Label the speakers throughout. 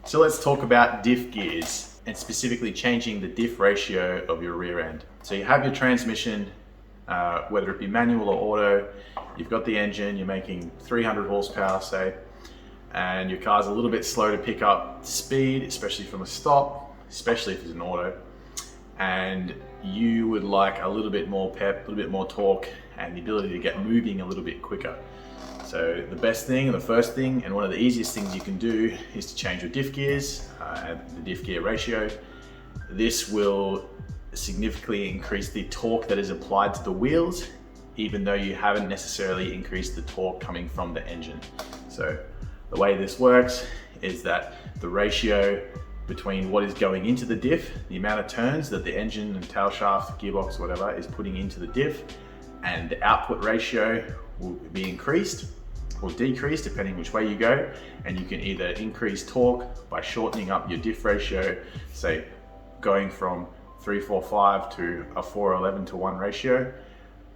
Speaker 1: So let's talk about diff gears and specifically changing the diff ratio of your rear end. So you have your transmission, whether it be manual or auto, you've got the engine, you're making 300 horsepower say, and your car's a little bit slow to pick up speed, especially from a stop, especially if it's an auto, and you would like a little bit more pep, a little bit more torque, and the ability to get moving a little bit quicker. So the best thing, the first thing, and one of the easiest things you can do is to change your diff gears, the diff gear ratio. This will significantly increase the torque that is applied to the wheels, even though you haven't necessarily increased the torque coming from the engine. So the way this works is that the ratio between what is going into the diff, the amount of turns that the engine and tail shaft, gearbox, whatever, is putting into the diff, and the output ratio will be increased or decreased depending which way you go. And you can either increase torque by shortening up your diff ratio, say going from 345 to a 411 to 1 ratio,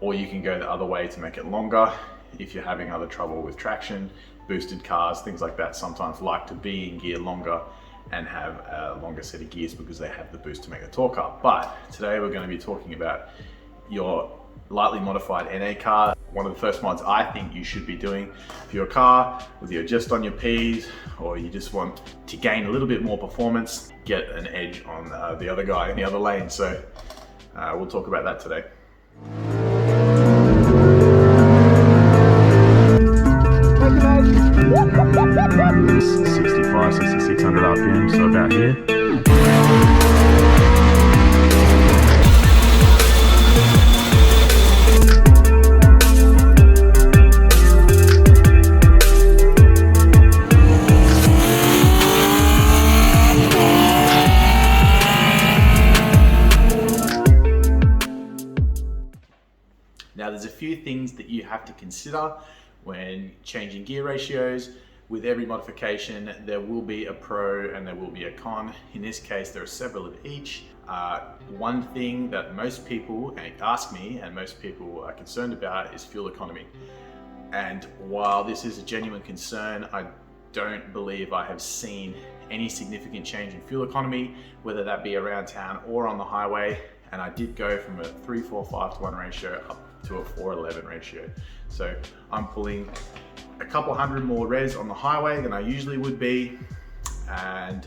Speaker 1: or you can go the other way to make it longer if you're having other trouble with traction. Boosted cars, things like that, sometimes like to be in gear longer and have a longer set of gears because they have the boost to make the torque up. But today we're going to be talking about your lightly modified NA car. One of the first mods I think you should be doing for your car, whether you're just on your P's or you just want to gain a little bit more performance, get an edge on the other guy in the other lane. So we'll talk about that today. 65, 6600 RPM, so about here. Now there's a few things that you have to consider when changing gear ratios. With every modification, there will be a pro and there will be a con. In this case, there are several of each. One thing that most people ask me and most people are concerned about is fuel economy. And while this is a genuine concern, I don't believe I have seen any significant change in fuel economy, whether that be around town or on the highway. And I did go from a 3.45 to 1 ratio up to a 4.11 ratio. So I'm pulling a couple hundred more revs on the highway than I usually would be. And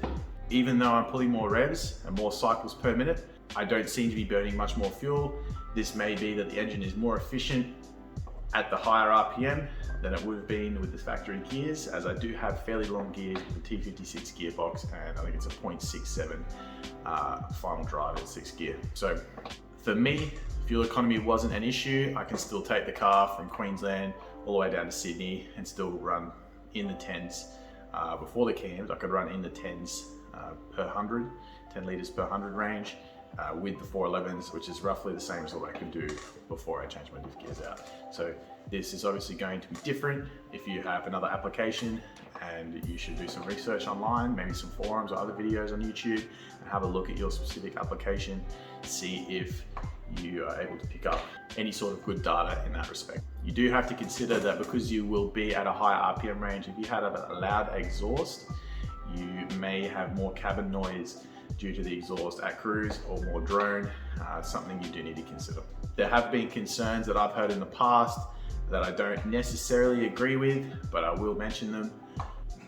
Speaker 1: even though I'm pulling more revs and more cycles per minute, I don't seem to be burning much more fuel. This may be that the engine is more efficient at the higher RPM than it would have been with the factory gears, as I do have fairly long gears with the T56 gearbox, and I think it's a 0.67 final drive at 6th gear. So for me, fuel economy wasn't an issue. I can still take the car from Queensland all the way down to Sydney and still run in the 10s. Before the cams, I could run in the 10s per 100, 10 litres per 100 range with the 411s, which is roughly the same as what I could do before I changed my diff gears out. So this is obviously going to be different if you have another application, and you should do some research online, maybe some forums or other videos on YouTube, and have a look at your specific application, see if you are able to pick up any sort of good data in that respect. You do have to consider that because you will be at a higher RPM range, if you had a loud exhaust, you may have more cabin noise due to the exhaust at cruise or more drone, something you do need to consider. There have been concerns that I've heard in the past that I don't necessarily agree with, but I will mention them.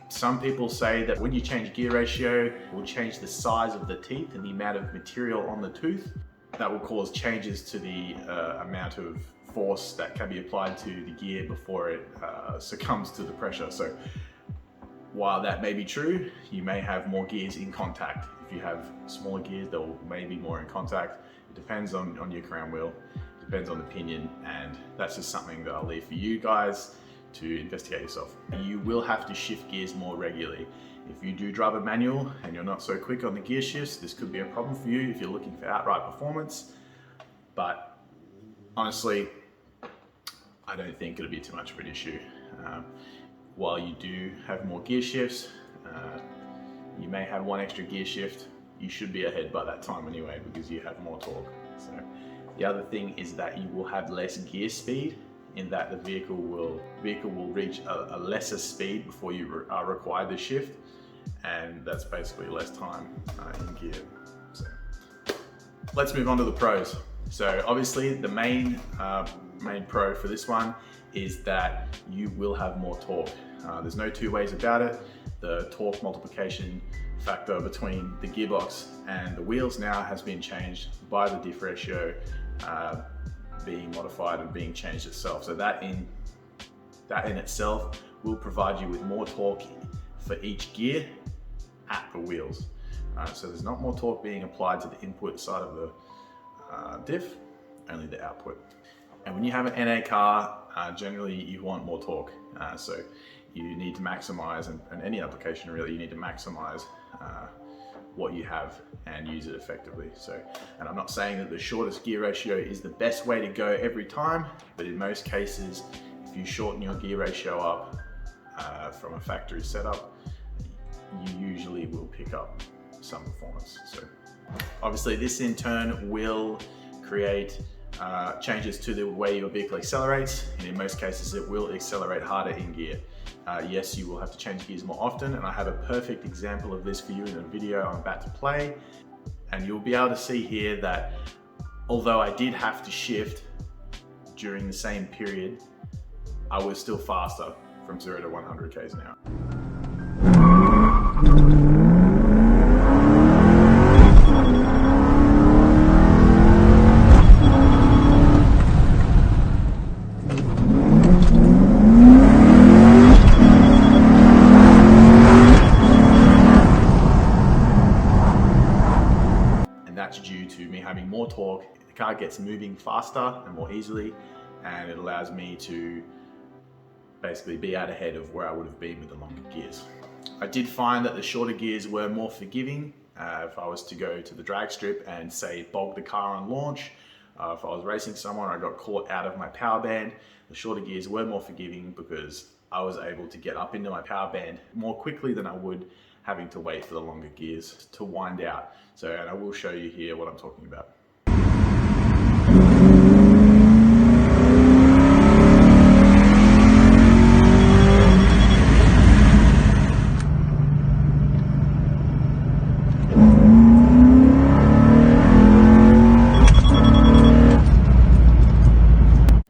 Speaker 1: Some people say that when you change gear ratio, it will change the size of the teeth and the amount of material on the tooth. That will cause changes to the amount of force that can be applied to the gear before it succumbs to the pressure. So while that may be true, you may have more gears in contact. If you have smaller gears, there may be more in contact. It depends on your crown wheel, it depends on the pinion, and that's just something that I'll leave for you guys to investigate yourself. You will have to shift gears more regularly. If you do drive a manual and you're not so quick on the gear shifts, this could be a problem for you if you're looking for outright performance. But honestly, I don't think it'll be too much of an issue. While you do have more gear shifts, you may have one extra gear shift. You should be ahead by that time anyway because you have more torque. So the other thing is that you will have less gear speed, in that the vehicle will reach a lesser speed before you are required to shift. and that's basically less time in gear. So let's move on to the pros. So obviously the main pro for this one is that you will have more torque. There's no two ways about it. The torque multiplication factor between the gearbox and the wheels now has been changed by the diff ratio being modified and being changed itself. So that in itself will provide you with more torque for each gear at the wheels. So there's not more torque being applied to the input side of the diff, only the output. And when you have an NA car, generally you want more torque. So you need to maximize, and any application really, you need to maximize what you have and use it effectively. So, and I'm not saying that the shortest gear ratio is the best way to go every time, but in most cases, if you shorten your gear ratio up from a factory setup, you usually will pick up some performance. So obviously this in turn will create changes to the way your vehicle accelerates, and in most cases it will accelerate harder in gear. Yes, you will have to change gears more often, and I have a perfect example of this for you in a video I'm about to play. And you'll be able to see here that although I did have to shift during the same period, I was still faster from 0 to 100 k's an hour. That's due to me having more torque. The car gets moving faster and more easily, and it allows me to basically be out ahead of where I would have been with the longer gears. I did find that the shorter gears were more forgiving. If I was to go to the drag strip and say bog the car on launch, if I was racing somewhere and I got caught out of my power band, the shorter gears were more forgiving because I was able to get up into my power band more quickly than I would having to wait for the longer gears to wind out. So, and I will show you here what I'm talking about.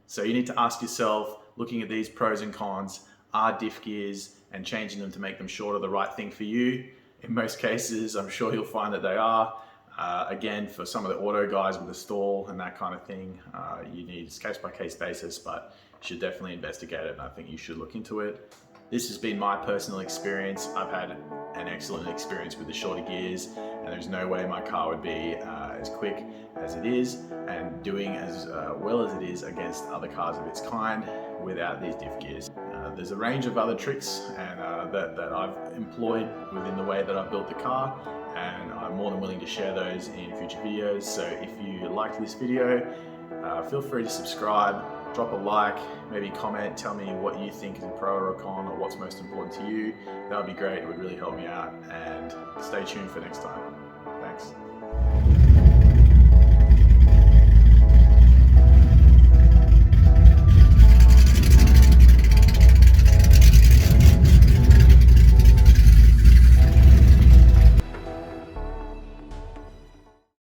Speaker 1: So you need to ask yourself, looking at these pros and cons, are diff gears and changing them to make them shorter the right thing for you? In most cases, I'm sure you'll find that they are. Again, for some of the auto guys with a stall and that kind of thing, you need case-by-case basis, but you should definitely investigate it, and I think you should look into it. This has been my personal experience. I've had an excellent experience with the shorter gears, and there's no way my car would be as quick as it is and doing as well as it is against other cars of its kind without these diff gears. There's a range of other tricks and that I've employed within the way that I've built the car, and I'm more than willing to share those in future videos. So if you liked this video, feel free to subscribe, drop a like, maybe comment, tell me what you think is a pro or a con, or what's most important to you. That would be great, it would really help me out, and stay tuned for next time. Thanks.